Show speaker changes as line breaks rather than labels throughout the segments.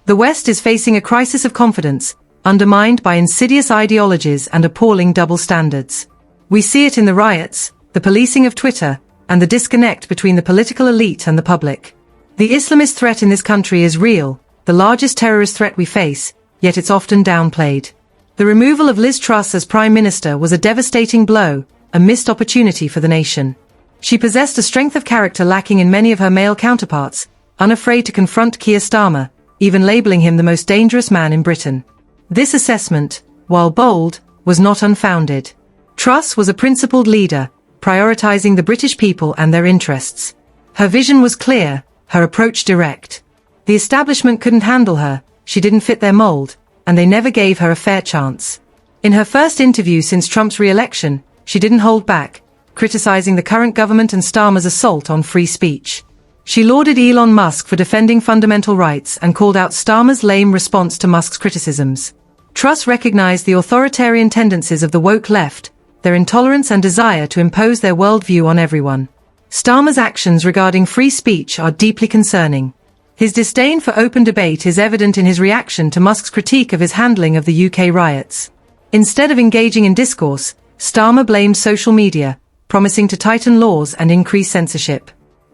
The West is facing a crisis of confidence, undermined by insidious ideologies and appalling double standards. We see it in the riots, the policing of Twitter, and the disconnect between the political elite and the public. The Islamist threat in this country is real, the largest terrorist threat we face, yet it's often downplayed. The removal of Liz Truss as Prime Minister was a devastating blow, a missed opportunity for the nation. She possessed a strength of character lacking in many of her male counterparts, unafraid to confront Keir Starmer, even labelling him the most dangerous man in Britain. This assessment, while bold, was not unfounded. Truss was a principled leader, prioritising the British people and their interests. Her vision was clear, her approach direct. The establishment couldn't handle her, she didn't fit their mould, and they never gave her a fair chance. In her first interview since Trump's re-election, she didn't hold back, criticising the current government and Starmer's assault on free speech. She lauded Elon Musk for defending fundamental rights and called out Starmer's lame response to Musk's criticisms. Truss recognised the authoritarian tendencies of the woke left, their intolerance and desire to impose their worldview on everyone. Starmer's actions regarding free speech are deeply concerning. His disdain for open debate is evident in his reaction to Musk's critique of his handling of the UK riots. Instead of engaging in discourse, Starmer blamed social media, promising to tighten laws and increase censorship.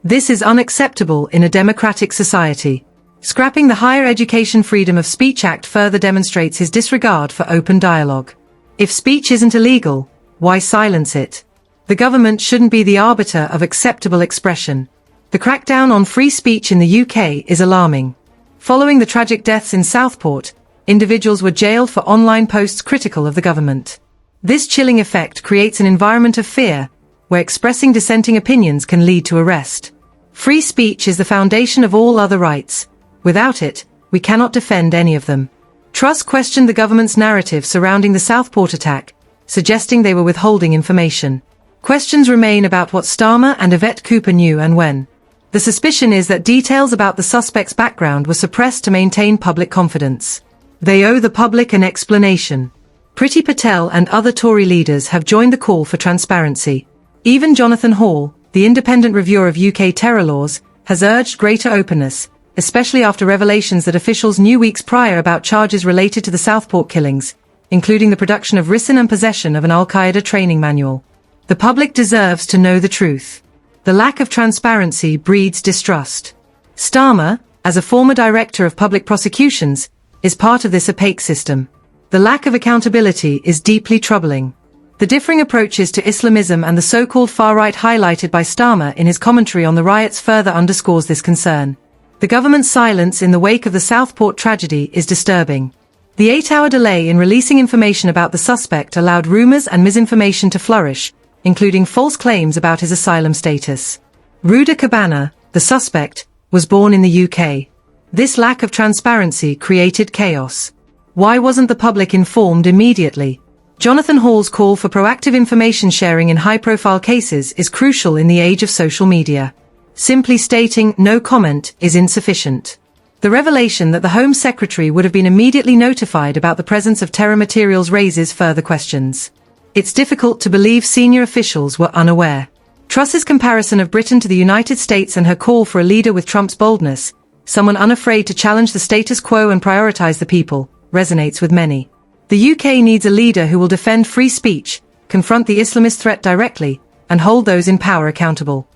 This is unacceptable in a democratic society. Scrapping the Higher Education Freedom of Speech Act further demonstrates his disregard for open dialogue. If speech isn't illegal, why silence it? The government shouldn't be the arbiter of acceptable expression. The crackdown on free speech in the UK is alarming. Following the tragic deaths in Southport, individuals were jailed for online posts critical of the government. This chilling effect creates an environment of fear, where expressing dissenting opinions can lead to arrest. Free speech is the foundation of all other rights. Without it, we cannot defend any of them. Truss questioned the government's narrative surrounding the Southport attack, suggesting they were withholding information. Questions remain about what Starmer and Yvette Cooper knew and when. The suspicion is that details about the suspect's background were suppressed to maintain public confidence. They owe the public an explanation. Priti Patel and other Tory leaders have joined the call for transparency. Even Jonathan Hall, the independent reviewer of UK terror laws, has urged greater openness, especially after revelations that officials knew weeks prior about charges related to the Southport killings, including the production of written and possession of an Al-Qaeda training manual. The public deserves to know the truth. The lack of transparency breeds distrust. Starmer, as a former director of public prosecutions, is part of this opaque system. The lack of accountability is deeply troubling. The differing approaches to Islamism and the so-called far-right highlighted by Starmer in his commentary on the riots further underscores this concern. The government's silence in the wake of the Southport tragedy is disturbing. The 8-hour delay in releasing information about the suspect allowed rumors and misinformation to flourish, including false claims about his asylum status. Ruda Cabana, the suspect, was born in the UK. This lack of transparency created chaos. Why wasn't the public informed immediately? Jonathan Hall's call for proactive information sharing in high-profile cases is crucial in the age of social media. Simply stating no comment is insufficient. The revelation that the Home Secretary would have been immediately notified about the presence of terror materials raises further questions. It's difficult to believe senior officials were unaware. Truss's comparison of Britain to the United States and her call for a leader with Trump's boldness, someone unafraid to challenge the status quo and prioritize the people, resonates with many. The UK needs a leader who will defend free speech, confront the Islamist threat directly, and hold those in power accountable.